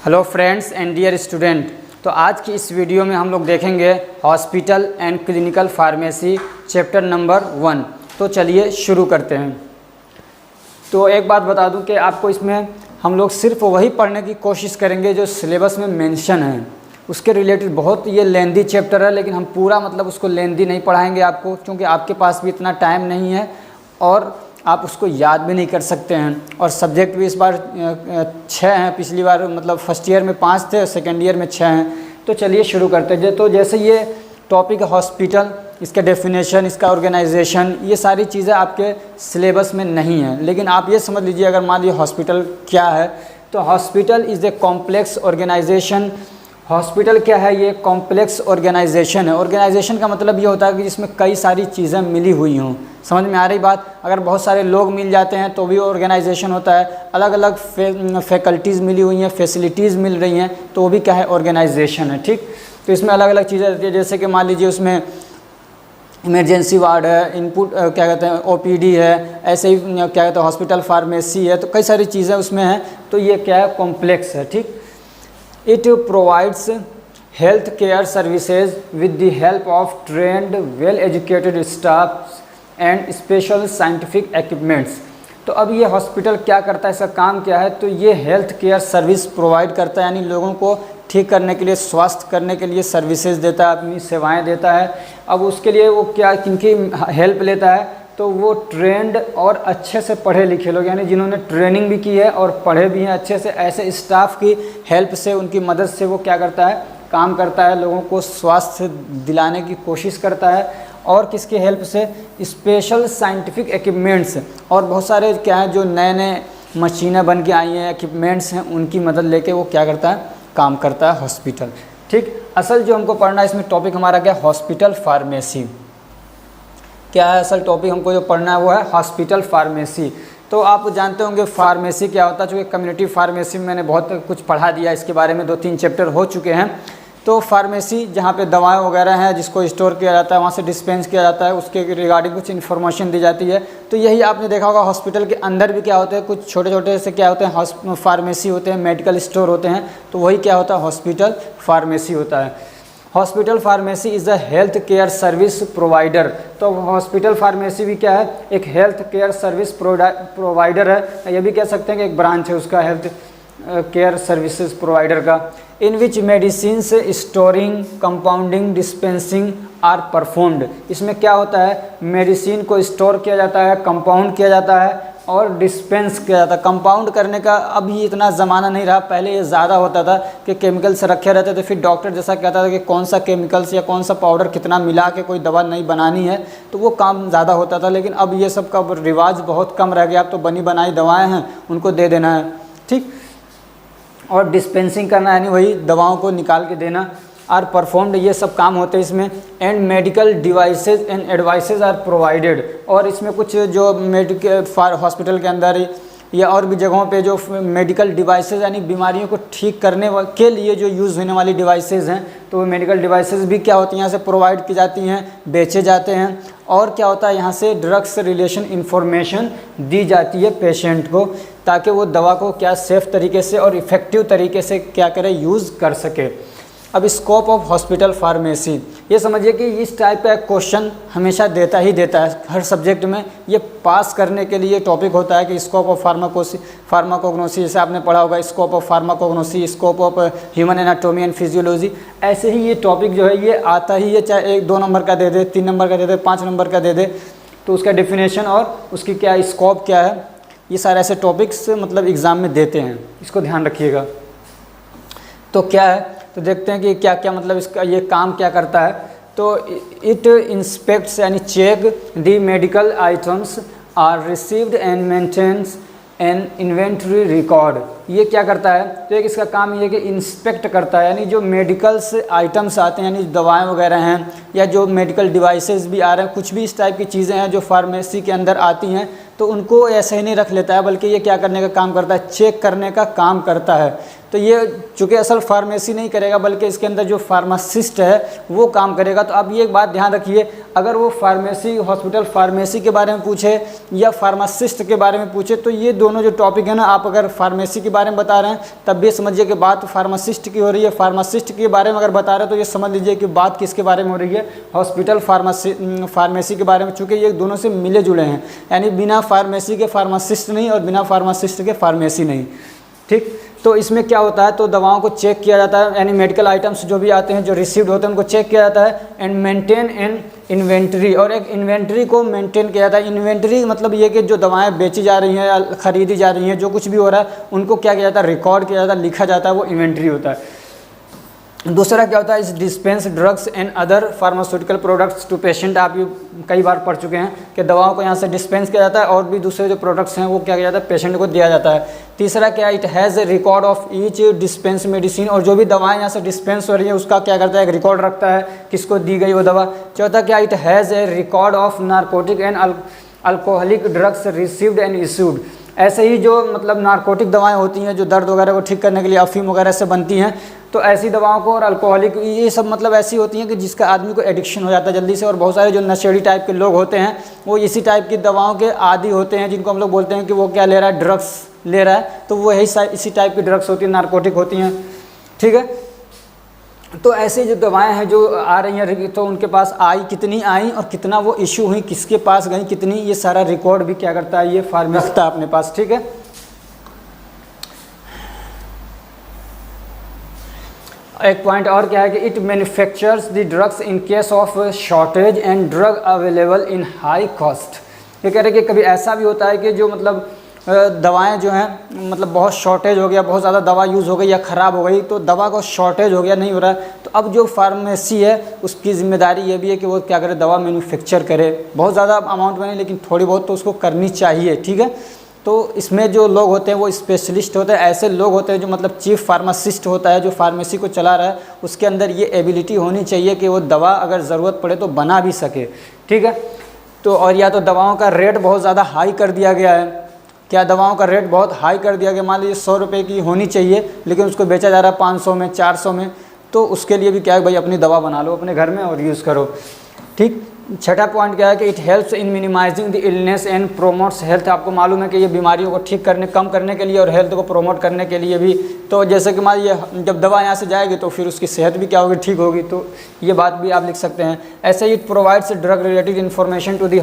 Hello friends and dear student. तो आज की इस वीडियो में हम लोग देखेंगे hospital and clinical pharmacy chapter number 1। तो चलिए शुरू करते हैं। तो एक बात बता दूं कि आपको इसमें हम लोग सिर्फ वही पढ़ने की कोशिश करेंगे जो सिलेबस में मेंशन है। उसके रिलेटेड बहुत ये लेंदी चैप्टर है, लेकिन हम पूरा उसको लेंदी नहीं पढ़ाएंगे आपको, क्योंकि आपके पास भी इतना टाइम नहीं है और आप उसको याद भी नहीं कर सकते हैं। और सब्जेक्ट भी इस बार 6 हैं, पिछली बार फर्स्ट ईयर में 5 थे और सेकेंड ईयर में 6 हैं। तो चलिए शुरू करते हैं। तो जैसे ये टॉपिक हॉस्पिटल, इसका डेफिनेशन, इसका ऑर्गेनाइजेशन, ये सारी चीज़ें आपके सिलेबस में नहीं है। लेकिन आप ये समझ लीजिए, अगर मान लीजिए हॉस्पिटल क्या है, तो hospital is a complex organisation. Hospital क्या है? ये कॉम्प्लेक्स ऑर्गेनाइजेशन है। ऑर्गेनाइजेशन का मतलब ये होता है कि जिसमें कई सारी चीज़ें मिली हुई हों। समझ में आ रही बात? अगर बहुत सारे लोग मिल जाते हैं तो भी ऑर्गेनाइजेशन होता है। अलग अलग फैकल्टीज़ मिली हुई हैं, फैसिलिटीज़ मिल रही हैं, तो वो भी क्या है? ऑर्गेनाइजेशन है। ठीक, तो इसमें अलग अलग चीज़ें रहती है, जैसे कि मान लीजिए उसमें इमरजेंसी वार्ड है, इनपुट क्या कहते हैं ओपीडी है, ऐसे ही क्या कहते हैं हॉस्पिटल फार्मेसी है, तो कई सारी चीज़ें उसमें हैं। तो ये क्या है? कॉम्प्लेक्स है। ठीक, it provides health care services with the help of trained well educated staff and special scientific equipments। तो अब ये हॉस्पिटल क्या करता है, इसका काम क्या है? तो ये हेल्थ केयर सर्विस प्रोवाइड करता है, यानी लोगों को ठीक करने के लिए, स्वास्थ्य करने के लिए सर्विसेज देता है, अपनी सेवाएं देता है। अब उसके लिए वो क्या, किनकी हेल्प लेता है? तो वो ट्रेंड और अच्छे से पढ़े लिखे लोग, यानी जिन्होंने ट्रेनिंग भी की है और पढ़े भी हैं अच्छे से, ऐसे स्टाफ की हेल्प से, उनकी मदद से वो क्या करता है? काम करता है, लोगों को स्वास्थ्य दिलाने की कोशिश करता है। और किसकी हेल्प से? स्पेशल साइंटिफिक इक्विपमेंट्स, और बहुत सारे क्या है जो नए नए मशीनें बन के आई हैं, इक्विपमेंट्स हैं, उनकी मदद लेके वो क्या करता है? काम करता है हॉस्पिटल। ठीक, असल जो हमको पढ़ना है इसमें टॉपिक हमारा क्या? Hospital pharmacy. क्या है असल टॉपिक हमको जो पढ़ना है? वो है हॉस्पिटल फार्मेसी। तो आप जानते होंगे फार्मेसी क्या होता है, चूँकि कम्युनिटी फार्मेसी में मैंने बहुत कुछ पढ़ा दिया, इसके बारे में 2-3 चैप्टर हो चुके हैं। तो फार्मेसी जहाँ पे दवाएं वगैरह हैं, जिसको स्टोर किया जाता है, वहाँ से डिस्पेंस किया जाता है, उसके रिगार्डिंग कुछ इन्फॉर्मेशन दी जाती है। तो यही आपने देखा होगा, हॉस्पिटल के अंदर भी क्या होते हैं, कुछ छोटे छोटे से क्या होते हैं, फार्मेसी होते हैं, मेडिकल स्टोर होते हैं। तो वही क्या होता है? हॉस्पिटल फार्मेसी होता है। Hospital pharmacy is a health care service provider. तो हॉस्पिटल फार्मेसी भी क्या है? एक हेल्थ केयर सर्विस प्रोवाइडर है। ये भी कह सकते हैं कि एक ब्रांच है उसका, हेल्थ केयर सर्विसेज प्रोवाइडर का। In which medicines storing, compounding, dispensing are performed. इसमें क्या होता है? मेडिसिन को स्टोर किया जाता है, कंपाउंड किया जाता है और डिस्पेंस किया जाता है। कंपाउंड करने का अभी इतना ज़माना नहीं रहा, पहले ये ज़्यादा होता था कि केमिकल्स रखे रहते थे, फिर डॉक्टर जैसा कहता था कि कौन सा केमिकल्स या कौन सा पाउडर कितना मिला के कोई दवा नहीं बनानी है, तो वो काम ज़्यादा होता था। लेकिन अब ये सब का रिवाज बहुत कम रह गया। अब तो बनी बनाई दवाएँ हैं, उनको दे देना है। ठीक, और डिस्पेंसिंग करना, यानी वही दवाओं को निकाल के देना। आर परफॉर्म्ड, ये सब काम होते हैं इसमें। And medical devices and advices are provided. और इसमें कुछ जो मेडिकल हॉस्पिटल के अंदर या और भी जगहों पे जो मेडिकल डिवाइसेज, यानी बीमारियों को ठीक करने के लिए जो यूज़ होने वाली डिवाइसेज हैं, तो वो मेडिकल डिवाइसेज भी क्या होती हैं? यहाँ से प्रोवाइड की जाती हैं, बेचे जाते हैं। और क्या होता है? यहाँ से ड्रग्स रिलेशन इंफॉर्मेशन दी जाती है पेशेंट को, ताकि वो दवा को क्या सेफ़ तरीके से और इफ़ेक्टिव तरीके से क्या करे? यूज़ कर सके। अब स्कोप ऑफ हॉस्पिटल फार्मेसी, ये समझिए कि इस टाइप का क्वेश्चन हमेशा देता ही देता है हर सब्जेक्ट में। ये पास करने के लिए टॉपिक होता है कि स्कोप ऑफ फार्माकोग्नोसी, जैसे आपने पढ़ा होगा, scope of pharmacognosy, scope of human anatomy and physiology. ऐसे ही ये टॉपिक जो है ये आता ही है, चाहे 1-2 नंबर का दे दे, 3 नंबर का दे दे, 5 नंबर का दे दे, तो उसका डेफिनेशन और उसकी क्या स्कोप क्या है, ये सारे ऐसे टॉपिक्स एग्ज़ाम में देते हैं। इसको ध्यान रखिएगा। तो क्या है, तो देखते हैं कि क्या क्या इसका ये काम क्या करता है। तो इट इंस्पेक्ट्स, यानी check the medical items are received and maintains an inventory record. ये क्या करता है? तो एक इसका काम ये है कि इंस्पेक्ट करता है, यानी जो मेडिकल्स आइटम्स आते हैं, यानी दवाएं वगैरह हैं या जो मेडिकल डिवाइसेस भी आ रहे हैं, कुछ भी इस टाइप की चीज़ें हैं जो फार्मेसी के अंदर आती हैं, तो उनको ऐसे ही नहीं रख लेता है, बल्कि ये क्या करने का काम करता है? चेक करने का काम करता है। तो ये चूँकि असल फार्मेसी नहीं करेगा बल्कि इसके अंदर जो फार्मासिस्ट है वो काम करेगा। तो अब ये एक बात ध्यान रखिए, अगर वो फार्मेसी हॉस्पिटल फार्मेसी के बारे में पूछे या फार्मासिस्ट के बारे में पूछे तो ये दोनों जो टॉपिक है ना, आप अगर फार्मेसी के बारे में बता रहे हैं तब भी समझिए कि बात फार्मासिस्ट की हो रही है, फार्मासिस्ट के बारे में अगर बता रहे हैं तो ये समझ लीजिए कि बात किसके बारे में हो रही है, हॉस्पिटल फार्मेसी के बारे में, चूँकि ये दोनों से मिले जुले हैं, यानी बिना फार्मेसी के फार्मासिस्ट नहीं और बिना फार्मासिस्ट के फार्मेसी नहीं। ठीक, तो इसमें क्या होता है, तो दवाओं को चेक किया जाता है, यानी मेडिकल आइटम्स जो भी आते हैं जो रिसीव्ड होते हैं उनको चेक किया जाता है, एंड मेंटेन एन इन्वेंट्री, और एक इन्वेंट्री को मेंटेन किया जाता है। इन्वेंट्री मतलब ये कि जो दवाएं बेची जा रही हैं या खरीदी जा रही हैं, जो कुछ भी हो रहा है उनको क्या किया जाता है, रिकॉर्ड किया जाता है, लिखा जाता है, वो इन्वेंट्री होता है। दूसरा क्या होता है, इस dispense drugs and other pharmaceutical products to patient. आप ये कई बार पढ़ चुके हैं कि दवाओं को यहाँ से डिस्पेंस किया जाता है और भी दूसरे जो प्रोडक्ट्स हैं वो क्या किया जाता है, पेशेंट को दिया जाता है। तीसरा क्या, it has a record of each dispense medicine, और जो भी दवाएं यहाँ से डिस्पेंस हो रही है उसका क्या करता है, एक रिकॉर्ड रखता है किसको दी गई वो दवा। चौथा क्या, it has a record of narcotic and alcoholic drugs received and issued. ऐसे ही जो मतलब नारकोटिक दवाएं होती हैं जो दर्द वगैरह को ठीक करने के लिए अफीम वगैरह से बनती हैं, तो ऐसी दवाओं को, और अल्कोहलिक, ये सब मतलब ऐसी होती हैं कि जिसका आदमी को एडिक्शन हो जाता है जल्दी से, और बहुत सारे जो नशेड़ी टाइप के लोग होते हैं वो इसी टाइप की दवाओं के आदी होते हैं, जिनको हम लोग बोलते हैं कि वो क्या ले रहा है, ड्रग्स ले रहा है, तो वो इसी टाइप की ड्रग्स होती हैं, नारकोटिक होती हैं। ठीक है, तो ऐसी जो दवाएं हैं जो आ रही हैं तो उनके पास आई, कितनी आई और कितना वो इशू हुई, किसके पास गई कितनी, ये सारा रिकॉर्ड भी क्या करता है, ये फार्मेसी रखता है अपने पास। ठीक है, एक पॉइंट और क्या है कि it manufactures the drugs in case of shortage and drug available in high cost. ये कह रहे हैं कि कभी ऐसा भी होता है कि जो मतलब दवाएं जो हैं मतलब बहुत शॉर्टेज हो गया, बहुत ज़्यादा दवा यूज़ हो गई या ख़राब हो गई, तो दवा को शॉर्टेज हो गया, नहीं हो रहा है, तो अब जो फार्मेसी है उसकी ज़िम्मेदारी ये भी है कि वो क्या करे, दवा मैन्युफैक्चर करे, बहुत ज़्यादा अमाउंट में नहीं लेकिन थोड़ी बहुत तो उसको करनी चाहिए। ठीक है, तो इसमें जो लोग होते हैं वो स्पेशलिस्ट होते हैं, ऐसे लोग होते हैं जो मतलब चीफ फार्मासिस्ट होता है जो फार्मेसी को चला रहा है, उसके अंदर ये एबिलिटी होनी चाहिए कि वो दवा अगर ज़रूरत पड़े तो बना भी सके। ठीक है, तो और या तो दवाओं का रेट बहुत ज़्यादा हाई कर दिया गया है, क्या दवाओं का रेट बहुत हाई कर दिया गया, मान लीजिए 100 रुपये की होनी चाहिए लेकिन उसको बेचा जा रहा है 500 में, 400 में, तो उसके लिए भी क्या है भाई, अपनी दवा बना लो अपने घर में और यूज़ करो। ठीक, छठा पॉइंट क्या है कि it helps in minimising the illness and promotes health. आपको मालूम है कि ये बीमारियों को ठीक करने, कम करने के लिए और हेल्थ को प्रोमोट करने के लिए भी, तो जैसे कि मान लीजिए जब दवा यहाँ से जाएगी तो फिर उसकी सेहत भी क्या होगी, ठीक होगी, तो ये बात भी आप लिख सकते हैं। ऐसे ही it provides drug related information to the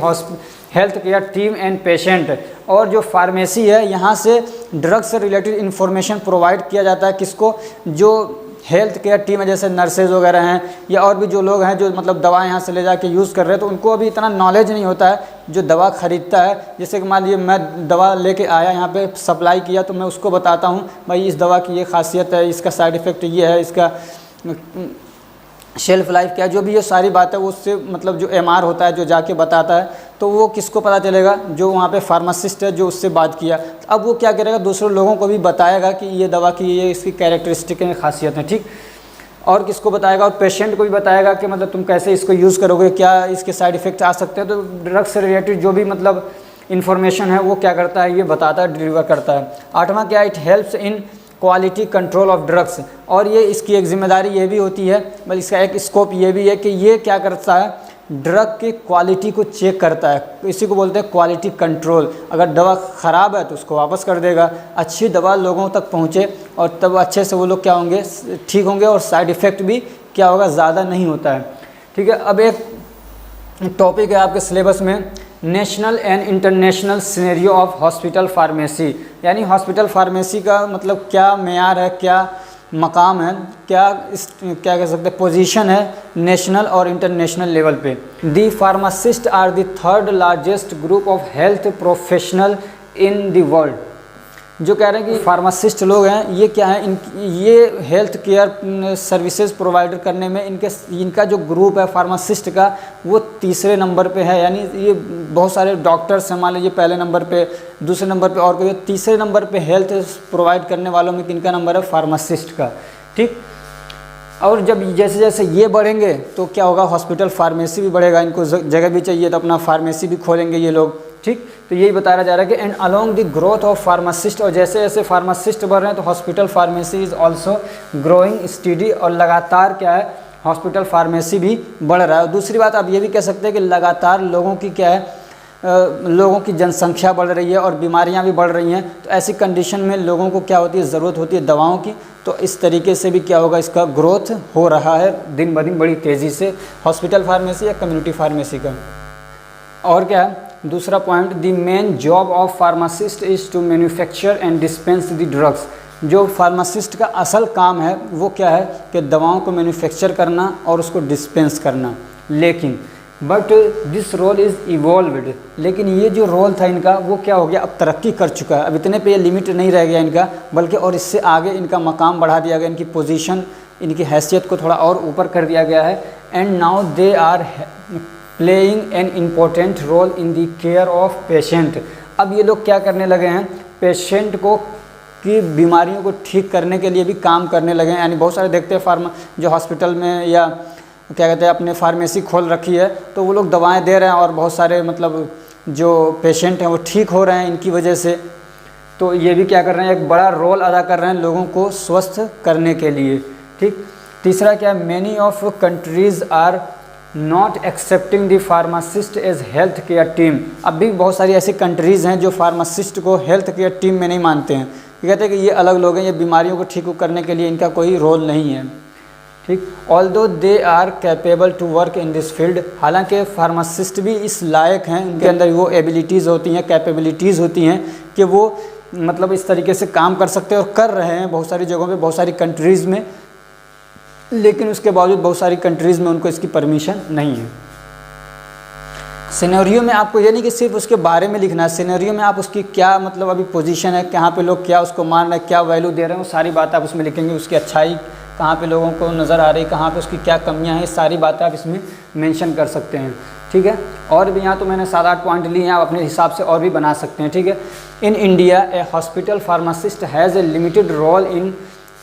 health care team and patient. और जो फार्मेसी है यहाँ से ड्रग से रिलेटेड इन्फॉर्मेशन प्रोवाइड किया जाता है किसको, जो हेल्थ केयर टीम है, जैसे नर्सेज वगैरह हैं या और भी जो लोग हैं जो मतलब दवाएं यहाँ से ले जाके यूज़ कर रहे हैं, तो उनको अभी इतना नॉलेज नहीं होता है जो दवा ख़रीदता है। जैसे कि मान लीजिए मैं दवा लेके आया यहाँ पे सप्लाई किया, तो मैं उसको बताता हूँ भाई इस दवा की ये खासियत है, इसका साइड इफ़ेक्ट ये है, इसका शेल्फ लाइफ क्या है, जो भी ये सारी बात है वो उससे मतलब जो एमआर होता है जो जाके बताता है, तो वो किसको पता चलेगा, जो वहाँ पे फार्मासिस्ट है जो उससे बात किया। अब वो क्या करेगा, दूसरे लोगों को भी बताएगा कि ये दवा की ये इसकी कैरेक्टरिस्टिक है, खासियत है। ठीक, और किसको बताएगा, और पेशेंट को भी बताएगा कि मतलब तुम कैसे इसको यूज़ करोगे, क्या इसके साइड इफ़ेक्ट आ सकते हैं। तो ड्रग से रिलेटेड जो भी मतलब इन्फॉर्मेशन है वो क्या करता है, ये बताता है, डिलीवर करता है। आठवां क्या, it helps in quality control of drugs. और ये इसकी एक जिम्मेदारी ये भी होती है, बल्कि इसका एक स्कोप ये भी है कि ये क्या करता है, ड्रग की क्वालिटी को चेक करता है, इसी को बोलते हैं क्वालिटी कंट्रोल। अगर दवा ख़राब है तो उसको वापस कर देगा, अच्छी दवा लोगों तक पहुँचे और तब अच्छे से वो लोग क्या होंगे, ठीक होंगे, और साइड इफ़ेक्ट भी क्या होगा, ज़्यादा नहीं होता है। ठीक है, अब एक टॉपिक है आपके सिलेबस में, national and international scenario of hospital pharmacy, यानी हॉस्पिटल फार्मेसी का मतलब क्या मेयार है, क्या मकाम है, क्या कह सकते हैं पोजीशन है नेशनल और इंटरनेशनल लेवल पे। The pharmacist are the third largest group of health professional in the world. जो कह रहे हैं कि फार्मासिस्ट लोग हैं ये क्या है, ये हेल्थ केयर सर्विसेज प्रोवाइडर करने में इनका जो ग्रुप है फार्मासिस्ट का वो तीसरे नंबर पे है। यानी ये बहुत सारे डॉक्टर्स हैं, मान लीजिए पहले नंबर पे, दूसरे नंबर पे और कोई, तीसरे नंबर पे हेल्थ प्रोवाइड करने वालों में किनका नंबर है, फार्मासिस्ट का। ठीक, और जब जैसे जैसे ये बढ़ेंगे तो क्या होगा, हॉस्पिटल फार्मेसी भी बढ़ेगा, इनको जगह भी चाहिए तो अपना फार्मेसी भी खोलेंगे ये लोग। ठीक। तो यही बताया जा रहा है कि and along the growth of pharmacist, और जैसे जैसे फार्मासिस्ट बढ़ रहे हैं तो hospital pharmacy is also growing study, और लगातार क्या है हॉस्पिटल फार्मेसी भी बढ़ रहा है। और दूसरी बात आप ये भी कह सकते हैं कि लगातार लोगों की क्या है लोगों की जनसंख्या बढ़ रही है और बीमारियां भी बढ़ रही हैं, तो ऐसी कंडीशन में लोगों को क्या होती है, ज़रूरत होती है दवाओं की। तो इस तरीके से भी क्या होगा, इसका ग्रोथ हो रहा है दिन ब दिन बड़ी तेज़ी से हॉस्पिटल फार्मेसी या कम्युनिटी फार्मेसी का। और क्या है दूसरा point, the main job of pharmacist is to manufacture and dispense the drugs. जो फार्मासिस्ट का असल काम है वो क्या है कि दवाओं को मैन्युफैक्चर करना और उसको डिस्पेंस करना। लेकिन but this role is evolved, लेकिन ये जो रोल था इनका वो क्या हो गया, अब तरक्की कर चुका है। अब इतने पे ये लिमिट नहीं रह गया इनका, बल्कि और इससे आगे इनका मकाम बढ़ा दिया गया, इनकी पोजीशन, इनकी हैसियत को थोड़ा और ऊपर कर दिया गया है। And now they are playing an important role in the care of patient. अब ये लोग क्या करने लगे हैं, पेशेंट को की बीमारियों को ठीक करने के लिए भी काम करने लगे हैं। यानी बहुत सारे देखते हैं जो हॉस्पिटल में या क्या कहते हैं अपने फार्मेसी खोल रखी है, तो वो लोग दवाएं दे रहे हैं और बहुत सारे मतलब जो पेशेंट हैं वो ठीक हो रहे हैं इनकी वजह से। तो ये भी क्या कर रहे हैं, एक बड़ा रोल अदा कर रहे हैं लोगों को स्वस्थ करने के लिए। ठीक। तीसरा क्या है, many of countries are not accepting the pharmacist as health care team. अब भी बहुत सारी ऐसी कंट्रीज़ हैं जो फार्मासिस्ट को हेल्थ केयर टीम में नहीं मानते हैं। ये कहते हैं कि ये अलग लोग हैं, ये बीमारियों को ठीक करने के लिए इनका कोई रोल नहीं है। ठीक। Although they are capable to work in this field, हालांकि फार्मासिस्ट भी इस लायक हैं, उनके अंदर वो एबिलिटीज़ होती हैं, कैपेबिलिटीज़ होती हैं कि वो मतलब इस तरीके से काम कर सकते हैं और कर रहे हैं बहुत सारी जगहों पे, बहुत सारी कंट्रीज़ में। लेकिन उसके बावजूद बहुत सारी कंट्रीज़ में उनको इसकी परमिशन नहीं है। सिनेरियो में आपको ये नहीं कि सिर्फ उसके बारे में लिखना है, सिनेरियो में आप उसकी क्या मतलब अभी पोजीशन है, कहाँ पे लोग क्या उसको मान रहे हैं, क्या वैल्यू दे रहे हैं, वो सारी बात आप उसमें लिखेंगे। उसकी अच्छाई कहाँ पे लोगों को नज़र आ रही, कहाँ पे उसकी क्या कमियां हैं, सारी बातें आप इसमें मेंशन कर सकते हैं। ठीक है। और भी यहाँ तो मैंने 7-8 पॉइंट लिए हैं, आप अपने हिसाब से और भी बना सकते हैं। ठीक है। In India a hospital pharmacist has a limited role in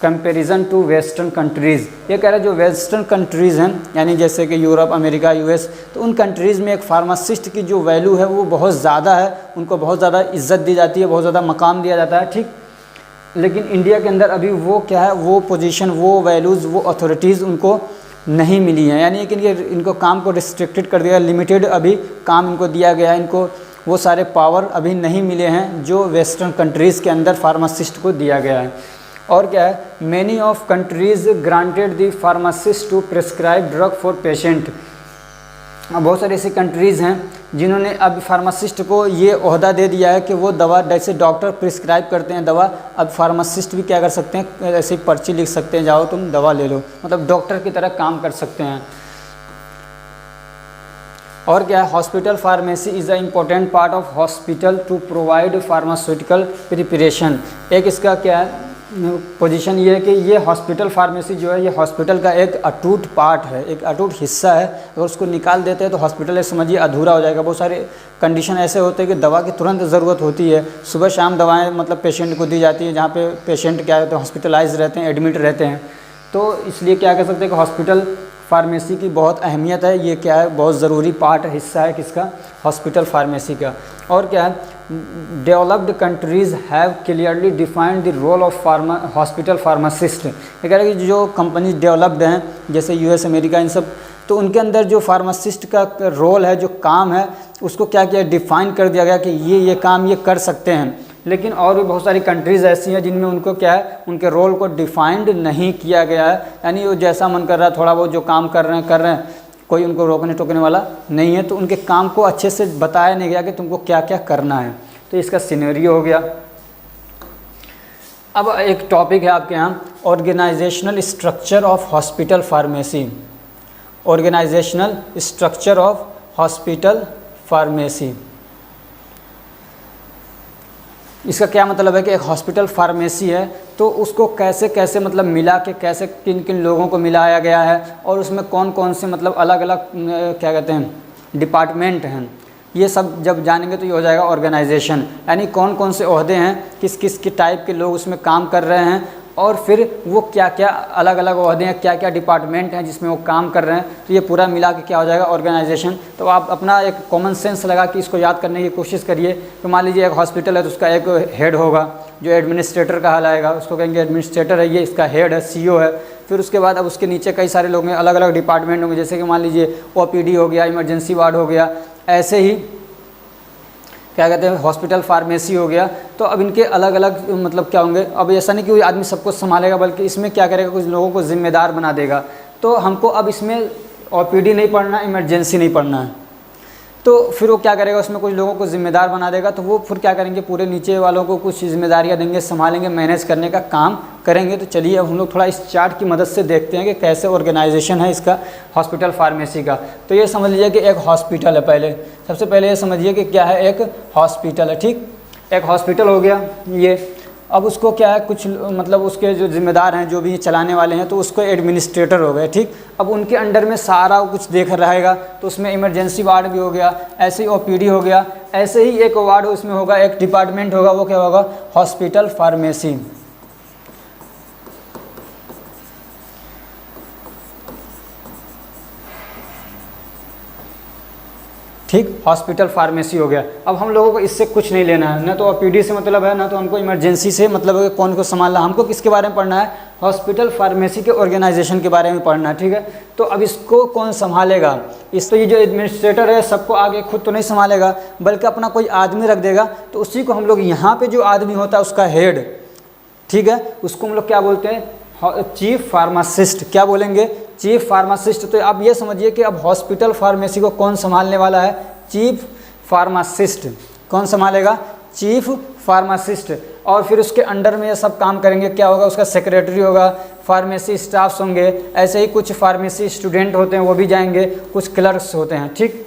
comparison to western countries. ये कह रहा है जो वेस्टर्न कंट्रीज़ हैं यानी जैसे कि यूरोप, अमेरिका, यूएस, तो उन कंट्रीज़ में एक फार्मासिस्ट की जो वैल्यू है वो बहुत ज़्यादा है, उनको बहुत ज़्यादा इज्जत दी जाती है, बहुत ज़्यादा मकाम दिया जाता है। ठीक। लेकिन इंडिया के अंदर अभी वो क्या है, वो पोजीशन, वो वैल्यूज़, वो अथॉरिटीज़ उनको नहीं मिली हैं। यानी कि इनको काम को रिस्ट्रिक्टेड कर दिया, लिमिटेड अभी काम इनको दिया गया है, इनको वो सारे पावर अभी नहीं मिले हैं जो वेस्टर्न कंट्रीज़ के अंदर फार्मासिस्ट को दिया गया है। और क्या है, many of countries granted the pharmacist to prescribe drug for patient. बहुत सारी ऐसी कंट्रीज़ हैं जिन्होंने अब फार्मासिस्ट को ये ओहदा दे दिया है कि वो दवा, जैसे डॉक्टर प्रिस्क्राइब करते हैं दवा, अब फार्मासिस्ट भी क्या कर सकते हैं, ऐसे पर्ची लिख सकते हैं, जाओ तुम दवा ले लो, मतलब डॉक्टर की तरह काम कर सकते हैं। और क्या है, hospital pharmacy is a important part of hospital to provide pharmaceutical preparation. एक इसका क्या है पोजीशन, ये है कि ये हॉस्पिटल फार्मेसी जो है ये हॉस्पिटल का एक अटूट पार्ट है, एक अटूट हिस्सा है। अगर उसको निकाल देते हैं तो हॉस्पिटल समझिए अधूरा हो जाएगा। बहुत सारे कंडीशन ऐसे होते हैं कि दवा की तुरंत ज़रूरत होती है, सुबह शाम दवाएं मतलब पेशेंट को दी जाती है, जहाँ पे पेशेंट क्या होते हैं हॉस्पिटलाइज रहते हैं, एडमिट रहते हैं। तो इसलिए क्या कह सकते हैं कि हॉस्पिटल फार्मेसी की बहुत अहमियत है, ये क्या है बहुत ज़रूरी पार्ट हिस्सा है किसका, हॉस्पिटल फार्मेसी का। और क्या है, developed countries have clearly defined the role of hospital pharmacist. ये कह रहे हैं कि जो कंपनी डेवलप्ड हैं जैसे यूएस, अमेरिका, इन सब, तो उनके अंदर जो फार्मासिस्ट का रोल है, जो काम है, उसको क्या किया, डिफ़ाइन कर दिया गया कि ये काम ये कर सकते हैं। लेकिन और भी बहुत सारी कंट्रीज़ ऐसी हैं जिनमें उनको क्या है, उनके रोल को डिफाइंड नहीं किया गया है। यानी वो जैसा मन कर रहा है थोड़ा बहुत जो काम कर रहे हैं, कोई उनको रोकने टोकने वाला नहीं है। तो उनके काम को अच्छे से बताया नहीं गया कि तुमको क्या क्या करना है। तो इसका सिनेरियो हो गया। अब एक टॉपिक है आपके यहाँ, organisational structure of hospital pharmacy. Organisational structure of hospital pharmacy, इसका क्या मतलब है कि एक हॉस्पिटल फार्मेसी है तो उसको कैसे कैसे मतलब मिला के, कैसे किन किन लोगों को मिलाया गया है, और उसमें कौन कौन से मतलब अलग अलग क्या कहते हैं डिपार्टमेंट हैं, ये सब जब जानेंगे तो ये हो जाएगा ऑर्गेनाइजेशन। यानी कौन कौन से ओहदे हैं, किस किस के टाइप के लोग उसमें काम कर रहे हैं, और फिर वो क्या क्या अलग अलग ओहदे हैं, क्या क्या डिपार्टमेंट हैं जिसमें वो काम कर रहे हैं, तो ये पूरा मिला के क्या हो जाएगा ऑर्गेनाइजेशन। तो आप अपना एक कॉमन सेंस लगा कि इसको याद करने की कोशिश करिए। तो मान लीजिए एक हॉस्पिटल है तो उसका एक हेड होगा जो एडमिनिस्ट्रेटर कहलाएगा, उसको कहेंगे एडमिनिस्ट्रेटर है, ये इसका हेड है, सीईओ है। फिर उसके बाद अब उसके नीचे कई सारे लोग हैं, अलग अलग डिपार्टमेंट होंगे, जैसे कि मान लीजिए ओपीडी हो गया, इमरजेंसी वार्ड हो गया, ऐसे ही क्या कहते हैं हॉस्पिटल फार्मेसी हो गया। तो अब इनके अलग अलग मतलब क्या होंगे। अब ऐसा नहीं कि कोई आदमी सबको संभालेगा, बल्कि इसमें क्या करेगा, कुछ लोगों को जिम्मेदार बना देगा। तो हमको अब इसमें ओपीडी नहीं पढ़ना, इमरजेंसी नहीं पढ़ना है, तो फिर वो क्या करेगा, उसमें कुछ लोगों को जिम्मेदार बना देगा। तो वो फिर क्या करेंगे, पूरे नीचे वालों को कुछ जिम्मेदारियां देंगे, संभालेंगे, मैनेज करने का काम करेंगे। तो चलिए अब हम लोग थोड़ा इस चार्ट की मदद से देखते हैं कि कैसे ऑर्गेनाइजेशन है इसका हॉस्पिटल फार्मेसी का। तो ये समझ लीजिए कि एक हॉस्पिटल है। पहले सबसे पहले ये समझिए कि क्या है, एक हॉस्पिटल है। ठीक, एक हॉस्पिटल हो गया ये। अब उसको क्या है, कुछ मतलब उसके जो जिम्मेदार हैं, जो भी चलाने वाले हैं, तो उसको एडमिनिस्ट्रेटर हो गए। ठीक, अब उनके अंडर में सारा कुछ देख रहेगा। तो उसमें इमरजेंसी वार्ड भी हो गया, ऐसे ही ओपीडी हो गया, ऐसे ही एक वार्ड उसमें होगा, एक डिपार्टमेंट होगा, वो क्या होगा, हॉस्पिटल फार्मेसी। ठीक, हॉस्पिटल फार्मेसी हो गया। अब हम लोगों को इससे कुछ नहीं लेना है, ना तो ओपीडी से मतलब है, ना तो हमको इमरजेंसी से मतलब है कौन को संभालना। हमको किसके बारे में पढ़ना है, हॉस्पिटल फार्मेसी के ऑर्गेनाइजेशन के बारे में पढ़ना है। ठीक है, तो अब इसको कौन संभालेगा, इस तो ये जो एडमिनिस्ट्रेटर है सबको आगे खुद तो नहीं संभालेगा, बल्कि अपना कोई आदमी रख देगा। तो उसी को हम लोग यहाँ पे जो आदमी होता है उसका हेड, ठीक है, उसको हम लोग क्या बोलते हैं, चीफ फार्मासिस्ट। क्या बोलेंगे, चीफ फार्मासिस्ट। तो आप ये समझिए कि अब हॉस्पिटल फार्मेसी को कौन संभालने वाला है, चीफ फार्मासिस्ट। कौन संभालेगा, चीफ फार्मासिस्ट। और फिर उसके अंडर में ये सब काम करेंगे। क्या होगा, उसका सेक्रेटरी होगा, फार्मेसी स्टाफ्स होंगे, ऐसे ही कुछ फार्मेसी स्टूडेंट होते हैं वो भी जाएंगे, कुछ क्लर्क्स होते हैं। ठीक,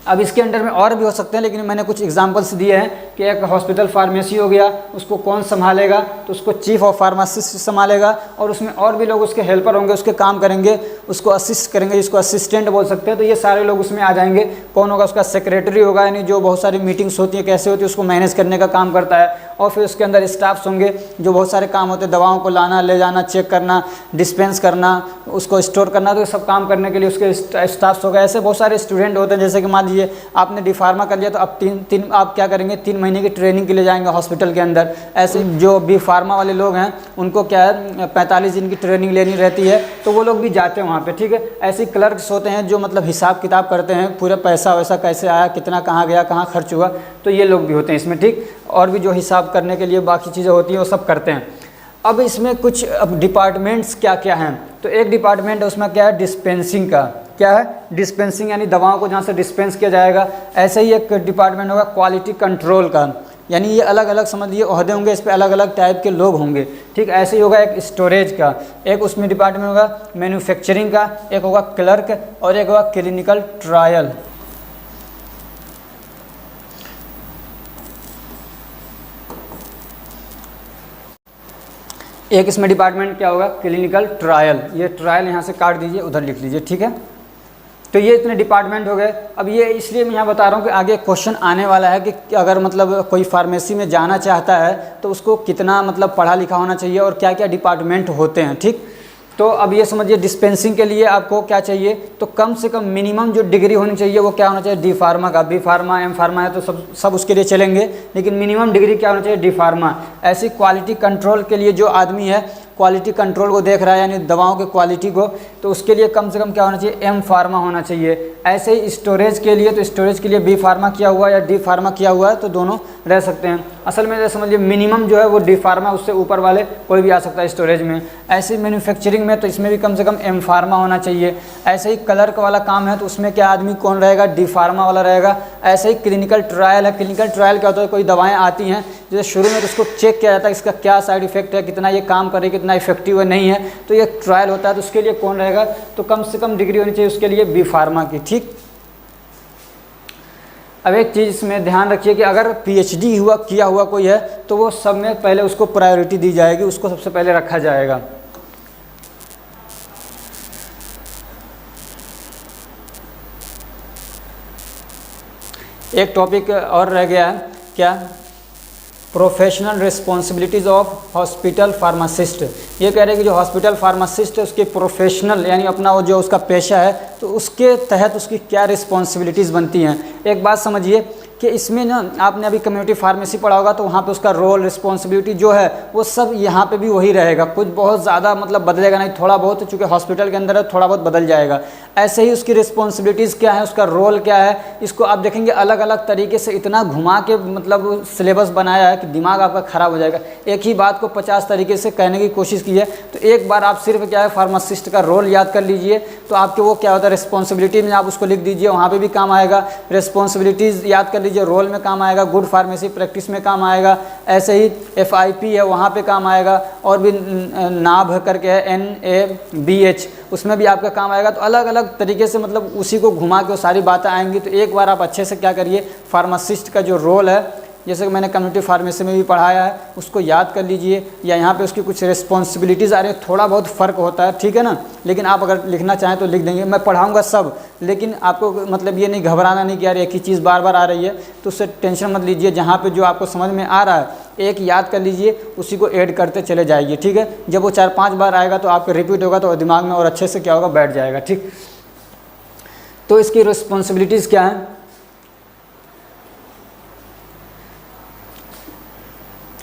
अब इसके अंडर में और भी हो सकते हैं, लेकिन मैंने कुछ एग्जांपल्स दिए हैं कि एक हॉस्पिटल फार्मेसी हो गया, उसको कौन संभालेगा, तो उसको चीफ ऑफ फार्मासिस्ट संभालेगा। और उसमें और भी लोग उसके हेल्पर होंगे, उसके काम करेंगे, उसको असिस्ट करेंगे, जिसको असिस्टेंट बोल सकते हैं। तो ये सारे लोग उसमें आ जाएंगे। कौन होगा, उसका सेक्रेटरी होगा, यानी जो बहुत सारी मीटिंग्स होती है कैसे होती है उसको मैनेज करने का काम करता है। और फिर उसके अंदर स्टाफ्स होंगे जो बहुत सारे काम होते हैं, दवाओं को लाना, ले जाना, चेक करना, डिस्पेंस करना, उसको स्टोर करना। तो सब काम करने के लिए उसके स्टाफ्स होगा। ऐसे बहुत सारे स्टूडेंट होते हैं, जैसे कि मान लीजिए आपने डी फार्मा कर लिया, तो अब आप क्या करेंगे, 3 महीने की ट्रेनिंग के लिए जाएंगे हॉस्पिटल के अंदर। ऐसे जो बी फार्मा वाले लोग हैं उनको क्या है 45 दिन की ट्रेनिंग लेनी रहती है, तो वो लोग भी जाते हैं वहाँ पे। ठीक है, ऐसे क्लर्क्स होते हैं जो मतलब हिसाब किताब करते हैं, पूरा पैसा वैसा कैसे आया, कितना कहाँ गया, कहाँ खर्च हुआ, तो ये लोग भी होते हैं इसमें। ठीक, और भी जो हिसाब करने के लिए बाकी चीज़ें होती हैं वो सब करते हैं। अब इसमें कुछ अब डिपार्टमेंट्स क्या क्या हैं, तो एक डिपार्टमेंट है उसमें क्या है, डिस्पेंसिंग का। क्या है, डिस्पेंसिंग, यानी दवाओं को जहाँ से डिस्पेंस किया जाएगा। ऐसे ही एक डिपार्टमेंट होगा क्वालिटी कंट्रोल का, यानी ये अलग अलग समझ लिए ओहदे होंगे, इस पर अलग अलग टाइप के लोग होंगे। ठीक, ऐसे ही होगा एक स्टोरेज का, एक उसमें डिपार्टमेंट होगा मैन्युफैक्चरिंग का, एक होगा क्लर्क, और एक होगा क्लिनिकल ट्रायल। एक इसमें डिपार्टमेंट क्या होगा, क्लिनिकल ट्रायल। ये ट्रायल यहाँ से काट दीजिए, उधर लिख लीजिए। ठीक है, तो ये इतने डिपार्टमेंट हो गए। अब ये इसलिए मैं यहाँ बता रहा हूँ कि आगे क्वेश्चन आने वाला है कि अगर मतलब कोई फार्मेसी में जाना चाहता है तो उसको कितना मतलब पढ़ा लिखा होना चाहिए और क्या क्या डिपार्टमेंट होते हैं। ठीक, तो अब ये समझिए डिस्पेंसिंग के लिए आपको क्या चाहिए, तो कम से कम मिनिमम जो डिग्री होनी चाहिए वो क्या होना चाहिए, डी फार्मा का। बी फार्मा, एम फार्मा है तो सब उसके लिए चलेंगे, लेकिन मिनिमम डिग्री क्या होना चाहिए, डी फार्मा। ऐसी क्वालिटी कंट्रोल के लिए जो आदमी है क्वालिटी कंट्रोल को देख रहा है, यानी दवाओं के क्वालिटी को, तो उसके लिए कम से कम क्या होना चाहिए, एम फार्मा होना चाहिए। ऐसे ही स्टोरेज के लिए, तो स्टोरेज के लिए बी फार्मा किया हुआ या डी फार्मा किया हुआ है, तो दोनों रह सकते हैं। असल में समझिए मिनिमम जो है वो डी फार्मा, उससे ऊपर वाले कोई भी आ सकता है स्टोरेज में। ऐसे ही मैन्युफैक्चरिंग में तो इसमें भी कम से कम एम फार्मा होना चाहिए। ऐसे ही क्लर्क वाला काम है तो उसमें क्या आदमी कौन रहेगा, डी फार्मा वाला रहेगा। ऐसे ही क्लिनिकल ट्रायल है। क्लिनिकल ट्रायल क्या होता है, कोई दवाएँ आती हैं जैसे शुरू में तो उसको चेक किया जाता है इसका क्या साइड इफेक्ट है, कितना ये काम करे, कितना इफेक्टिव है, नहीं है, तो ये ट्रायल होता है। तो उसके लिए कौन रहेगा, तो कम से कम डिग्री होनी चाहिए उसके लिए बी फार्मा की। ठीक, अब एक चीज़ इसमें ध्यान रखिए कि अगर पीएचडी किया हुआ कोई है तो वो सब में पहले उसको प्रायोरिटी दी जाएगी, उसको सबसे पहले रखा जाएगा। एक टॉपिक और रह गया है, क्या, professional responsibilities of hospital pharmacist. ये कह रहे हैं कि जो हॉस्पिटल फार्मासिस्ट है उसके प्रोफेशनल यानी अपना वो जो उसका पेशा है तो उसके तहत उसकी क्या रिस्पॉन्सिबिलिटीज़ बनती हैं। एक बात समझिए कि इसमें ना आपने अभी कम्युनिटी फार्मेसी पढ़ा होगा तो वहाँ पे उसका रोल रिस्पॉन्सिबिलिटी जो है वो सब यहाँ पे भी वही रहेगा, कुछ बहुत ज़्यादा मतलब बदलेगा नहीं, थोड़ा बहुत, चूँकि हॉस्पिटल के अंदर है थोड़ा बहुत बदल जाएगा। ऐसे ही उसकी रिस्पॉन्सिबिलिटीज़ क्या है, उसका रोल क्या है, इसको आप देखेंगे अलग अलग तरीके से इतना घुमा के मतलब सिलेबस बनाया है कि दिमाग आपका ख़राब हो जाएगा। एक ही बात को 50 तरीके से कहने की कोशिश की है, तो एक बार आप सिर्फ क्या है फार्मासिस्ट का रोल याद कर लीजिए तो आपके वो क्या होता है रिस्पॉन्सिबिलिटी में आप उसको लिख दीजिए, वहाँ पर भी काम आएगा। रिस्पॉन्सिबिलिटीज़ याद कर लीजिए, रोल में काम आएगा, गुड फार्मेसी प्रैक्टिस में काम आएगा। ऐसे ही FIP है वहाँ पे काम आएगा, और भी नाभ करके है NABH उसमें भी आपका काम आएगा। तो अलग अलग तरीके से मतलब उसी को घुमा के वो सारी बातें आएंगी। तो एक बार आप अच्छे से क्या करिए फार्मासिस्ट का जो रोल है, जैसे कि मैंने कम्युनिटी फार्मेसी में भी पढ़ाया है, उसको याद कर लीजिए, या यहाँ पे उसकी कुछ रिस्पॉन्सिबिलिटीज़ आ रही है, थोड़ा बहुत फ़र्क होता है, ठीक है ना। लेकिन आप अगर लिखना चाहें तो लिख देंगे, मैं पढ़ाऊँगा सब, लेकिन आपको मतलब ये नहीं घबराना नहीं कि यार एक ही चीज़ बार बार आ रही है, तो उससे टेंशन मत लीजिए। जहाँ पर जो आपको समझ में आ रहा है एक याद कर लीजिए, उसी को ऐड करते चले जाइए, ठीक है। जब वो 4-5 बार आएगा तो आपको रिपीट होगा तो दिमाग में और अच्छे से क्या होगा बैठ जाएगा, ठीक। तो इसकी रिस्पॉन्सिबिलिटीज़ क्या है,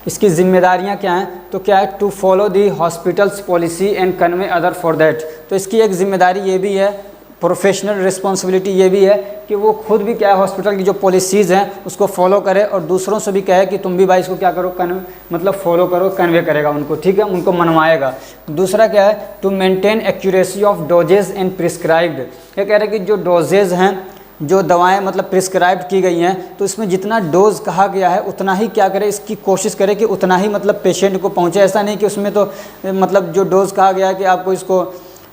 इसकी जिम्मेदारियां क्या हैं, तो क्या है to follow the hospital's policy and convey other for that. तो इसकी एक जिम्मेदारी ये भी है, प्रोफेशनल रिस्पॉन्सिबिलिटी ये भी है कि वो खुद भी क्या है हॉस्पिटल की जो पॉलिसीज़ हैं उसको फॉलो करे, और दूसरों से भी कहे कि तुम भी भाई इसको क्या करो मतलब फॉलो करो, कन्वे करेगा उनको, ठीक है, उनको मनवाएगा। दूसरा क्या है to maintain accuracy of dosages and prescribed. ये कह रहे हैं कि जो डोजेज हैं, जो दवाएं मतलब प्रिस्क्राइब की गई हैं, तो इसमें जितना डोज कहा गया है उतना ही क्या करें, इसकी कोशिश करें कि उतना ही मतलब पेशेंट को पहुंचे। ऐसा नहीं कि उसमें तो मतलब जो डोज कहा गया है कि आपको इसको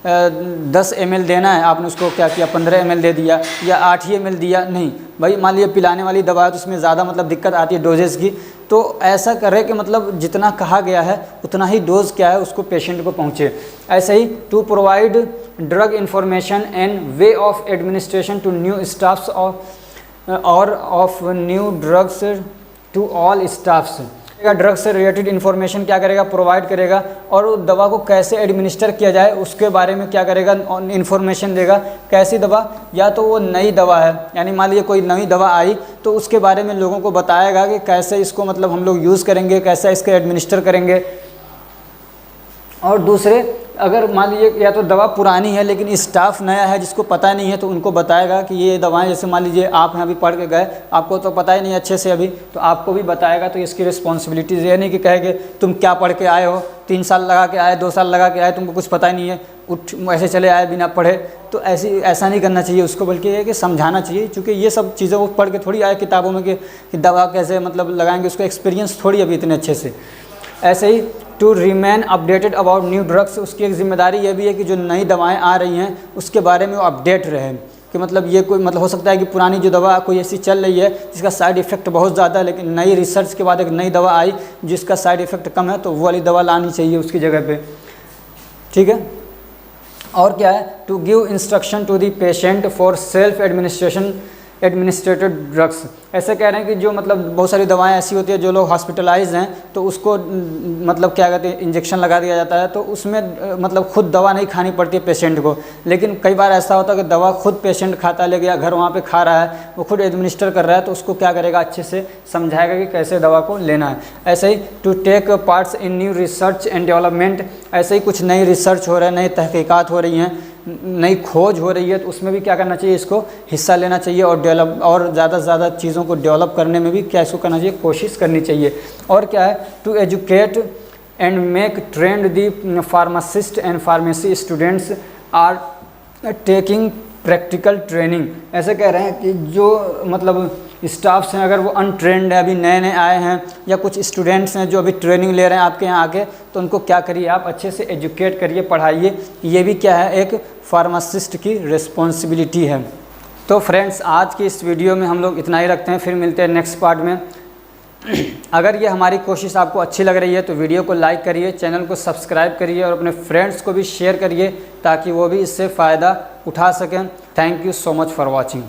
10 ml देना है, आपने उसको क्या किया 15 ml दे दिया या 8 ही ml दिया, नहीं भाई। मान लीजिए पिलाने वाली दवा है तो उसमें ज़्यादा मतलब दिक्कत आती है डोजेज़ की, तो ऐसा करें कि मतलब जितना कहा गया है उतना ही डोज क्या है उसको पेशेंट को पहुँचे। ऐसे ही to provide drug information and way of administration to new staffs और of new drugs to all staffs. Drug से रिलेटेड इन्फॉर्मेशन क्या करेगा, प्रोवाइड करेगा, और उस दवा को कैसे एडमिनिस्टर किया जाए उसके बारे में क्या करेगा, इन्फॉर्मेशन देगा। कैसी दवा, या तो वो नई दवा है, यानी मान लीजिए कोई नई दवा आई तो उसके बारे में लोगों को बताएगा कि कैसे इसको मतलब हम लोग यूज़ करेंगे, कैसे इसके एडमिनिस्टर करेंगे। और दूसरे अगर मान लीजिए या तो दवा पुरानी है लेकिन स्टाफ नया है जिसको पता नहीं है, तो उनको बताएगा कि ये दवाएं, जैसे मान लीजिए आप हैं अभी पढ़ के गए, आपको तो पता ही नहीं अच्छे से अभी, तो आपको भी बताएगा। तो इसकी रिस्पॉन्सिबिलिटीज़ ये नहीं कि कहेंगे तुम क्या पढ़ के आए हो, 3 साल लगा के आए, 2 साल लगा के आए, तुमको कुछ पता ही नहीं है, उठ ऐसे चले आए बिना पढ़े। तो ऐसा नहीं करना चाहिए उसको, बल्कि ये कि समझाना चाहिए, क्योंकि ये सब चीज़ें वो पढ़ के थोड़ी आए किताबों में कि दवा कैसे मतलब लगाएंगे, उसको एक्सपीरियंस थोड़ी अभी इतने अच्छे से। ऐसे ही to remain updated about new drugs, उसकी एक जिम्मेदारी ये भी है कि जो नई दवाएं आ रही हैं उसके बारे में वो अपडेट रहे, कि मतलब ये कोई मतलब हो सकता है कि पुरानी जो दवा कोई ऐसी चल रही है जिसका साइड इफ़ेक्ट बहुत ज़्यादा है, लेकिन नई रिसर्च के बाद एक नई दवा आई जिसका साइड इफ़ेक्ट कम है, तो वो वाली दवा लानी चाहिए उसकी जगह पे, ठीक है। और क्या है to give instruction to the patient for self administered drugs. ऐसे कह रहे हैं कि जो मतलब बहुत सारी दवाएं ऐसी होती है जो लोग हॉस्पिटलाइज हैं तो उसको मतलब क्या कहते हैं इंजेक्शन लगा दिया जाता है, तो उसमें मतलब खुद दवा नहीं खानी पड़ती है पेशेंट को। लेकिन कई बार ऐसा होता है कि दवा खुद पेशेंट खाता ले गया घर, वहाँ पे खा रहा है, वो खुद एडमिनिस्टर कर रहा है, तो उसको क्या करेगा अच्छे से समझाएगा कि कैसे दवा को लेना है। ऐसे ही to take parts in new research and development, ऐसे ही कुछ नई रिसर्च हो रहा है, नई तहकीकात हो रही हैं, नई खोज हो रही है, तो उसमें भी क्या करना चाहिए, इसको हिस्सा लेना चाहिए, और ज़्यादा से ज़्यादा चीज़ों को डेवलप करने में भी क्या इसको करना चाहिए, कोशिश करनी चाहिए। और क्या है to educate and make trained the pharmacist and pharmacy students are taking practical training. ऐसे कह रहे हैं कि जो मतलब स्टाफ्स हैं अगर वो अनट्रेंड है, अभी नए नए आए हैं, या कुछ स्टूडेंट्स हैं जो अभी ट्रेनिंग ले रहे हैं आपके यहाँ आके, तो उनको क्या करिए आप अच्छे से एजुकेट करिए, पढ़ाइए। ये भी क्या है एक फार्मासिस्ट की रिस्पॉन्सिबिलिटी है। तो फ्रेंड्स आज की इस वीडियो में हम लोग इतना ही रखते हैं, फिर मिलते हैं नेक्स्ट पार्ट में। अगर ये हमारी कोशिश आपको अच्छी लग रही है तो वीडियो को लाइक करिए, चैनल को सब्सक्राइब करिए और अपने फ्रेंड्स को भी शेयर करिए ताकि वो भी इससे फ़ायदा उठा सकें। Thank you so much for watching.